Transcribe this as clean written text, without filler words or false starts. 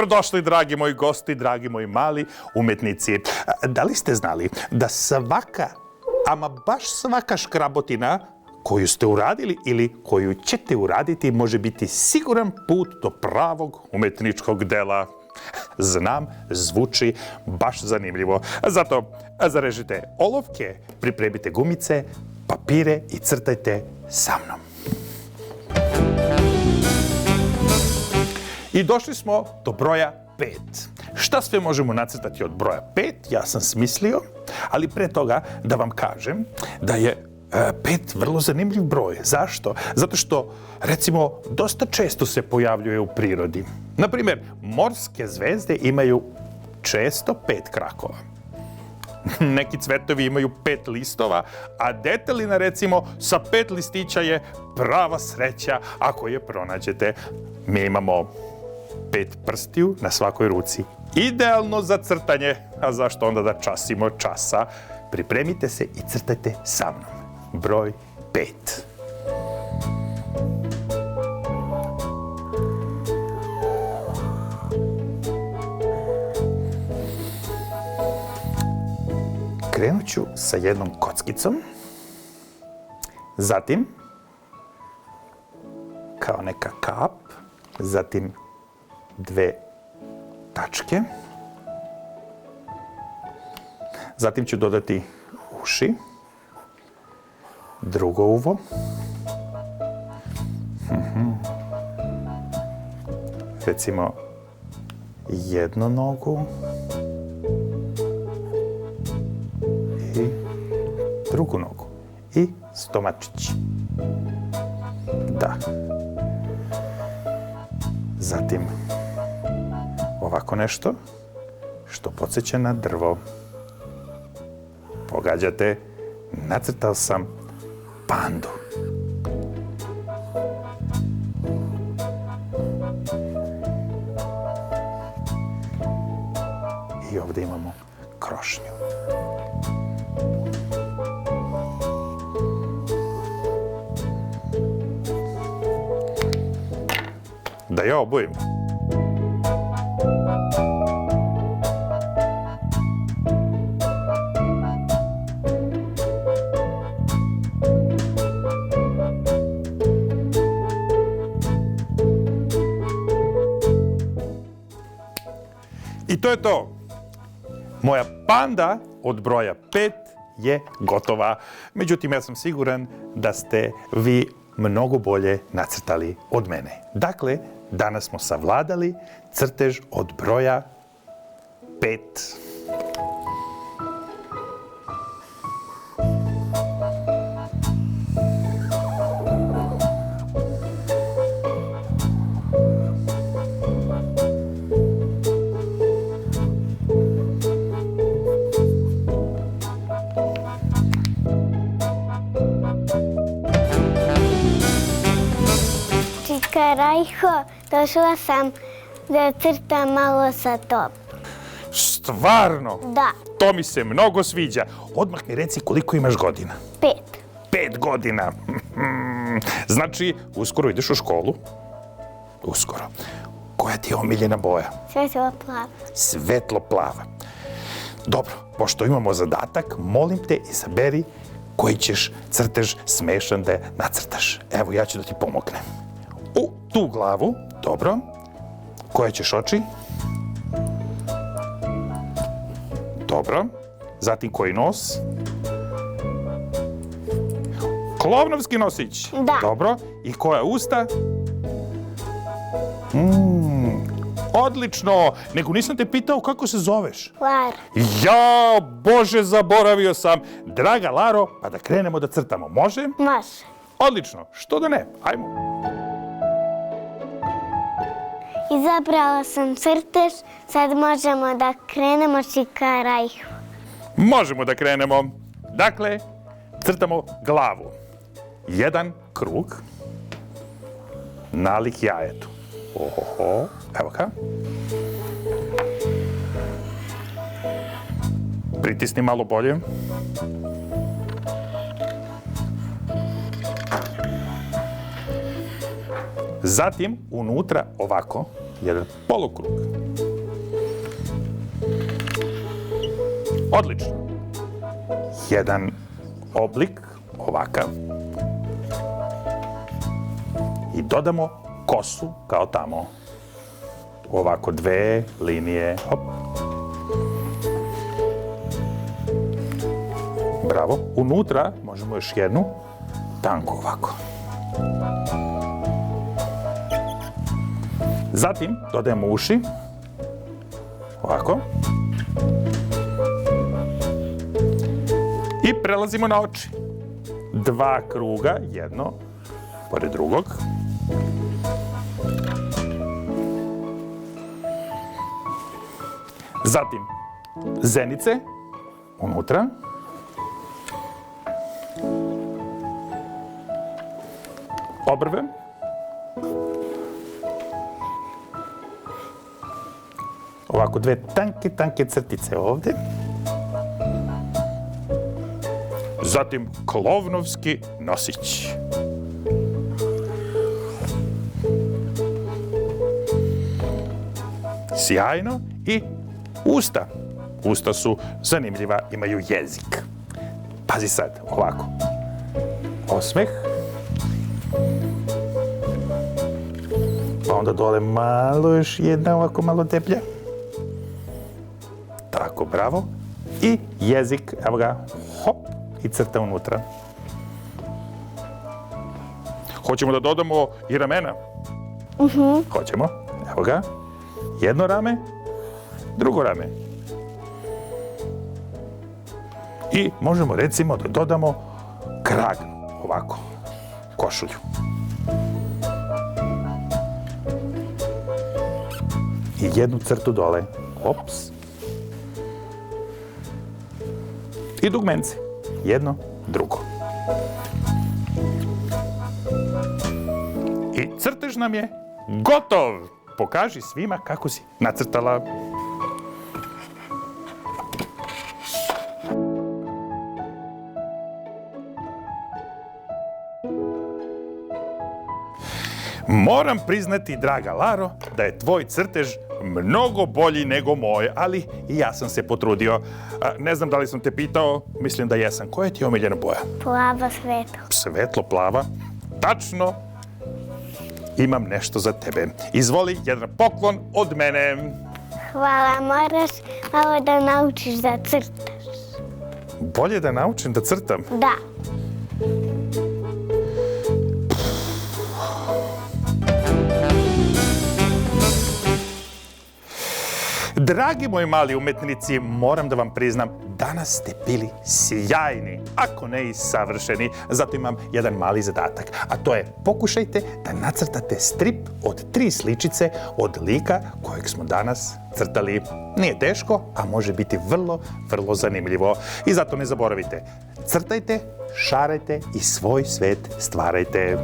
Dobrodošli, dragi moji gosti, dragi moji mali umetnici. Da li ste znali da svaka, ama baš svaka škrabotina koju ste uradili ili koju ćete uraditi može biti siguran put do pravog umetničkog dela? Znam, zvuči baš zanimljivo. Zato zarežite olovke, pripremite gumice, papire i crtajte sa mnom. I došli smo do broja 5. Šta sve možemo nacrtati od broja 5? Ja sam smislio, ali pre toga da vam kažem da je 5 vrlo zanimljiv broj. Zašto? Zato što, recimo, dosta često se pojavljuje u prirodi. Naprimjer, morske zvezde imaju često 5 krakova. Neki cvetovi imaju 5 listova, a detelina, recimo, sa 5 listića je prava sreća ako je pronađete. Mi imamo 5 prstiju na svakoj ruci. Idealno za crtanje, a zašto onda da časimo časa? Pripremite se i crtajte sa mnom. Broj 5. Krenut ću sa jednom kockicom, zatim kao neka kap, zatim 2 tačke, zatim ću dodati uši, drugo uvo, recimo jednu nogu i drugu nogu i stomačić. Da. Zatim ovako nešto što podsjeća na drvo. Pogađate, nacrtao sam pandu. I ovdje imamo krošnju. Da ja obujem. I to je to. Moja panda od broja 5 je gotova. Međutim, ja sam siguran da ste vi mnogo bolje nacrtali od mene. Dakle, danas smo savladali crtež od broja 5. Rajko, došla sam da crtam malo sa tobom. Stvarno? Da. To mi se mnogo sviđa. Odmah mi reci koliko imaš godina. 5. 5 godina. Znači, uskoro ideš u školu? Uskoro. Koja ti je omiljena boja? Svetlo plava. Svetlo plava. Dobro, pošto imamo zadatak, molim te izaberi koji ćeš crtež smešan da nacrtaš. Evo, ja ću da ti pomognem. U tu glavu, dobro. Koje ćeš oči? Dobro. Zatim koji nos? Klovnovski nosić? Da. Dobro. I koja usta? Odlično. Nego nisam te pitao kako se zoveš. Lara. Ja, Bože, zaboravio sam. Draga Laro, pa da krenemo da crtamo. Može? Može. Odlično. Što da ne? Ajmo. Izabrala sam crtež, sad možemo da krenemo Čika Rajko. Možemo da krenemo. Dakle, crtamo glavu. Jedan krug, nalik jajetu. Ohoho, evo ga. Pritisni malo bolje. Zatim, unutra ovako, jedan polukrug. Odlično. Jedan oblik, ovakav. I dodamo kosu kao tamo. Ovako 2 linije. Hop. Bravo. Unutra možemo još jednu tanku ovako. Zatim dodajemo uši. Ovako. I prelazimo na oči. 2 kruga, jedno pored drugog. Zatim zenice unutra. Obrve. Ovako 2 tanke crtice ovdje. Zatim klovnovski nosić. Sjajno. I usta. Usta su zanimljiva, imaju jezik. Pazi sad, ovako. Osmeh. Pa onda dole malo još jedna ovako malo deblja. Tako, bravo. I jezik, evo ga, hop, i crta unutra. Hoćemo da dodamo i ramena? Hoćemo, evo ga. Jedno rame, drugo rame. I možemo recimo da dodamo krag, ovako, košulju. I jednu crtu dole. Ops. I dugmence. Jedno, drugo. I crtež nam je gotov. Pokaži svima kako si nacrtala. Moram priznati, draga Laro, da je tvoj crtež mnogo bolji nego moj, ali i ja sam se potrudio. Ne znam da li sam te pitao, mislim da jesam. Koja ti je omiljena boja? Plava svetlo. Svetlo plava. Tačno. Imam nešto za tebe. Izvoli jedan poklon od mene. Hvala, moraš malo da naučiš da crtaš. Bolje da naučim da crtam. Da. Dragi moji mali umetnici, moram da vam priznam, danas ste bili sjajni, ako ne i savršeni. Zato imam jedan mali zadatak, a to je pokušajte da nacrtate strip od 3 sličice od lika kojeg smo danas crtali. Nije teško, a može biti vrlo, vrlo zanimljivo. I zato ne zaboravite, crtajte, šarajte i svoj svet stvarajte.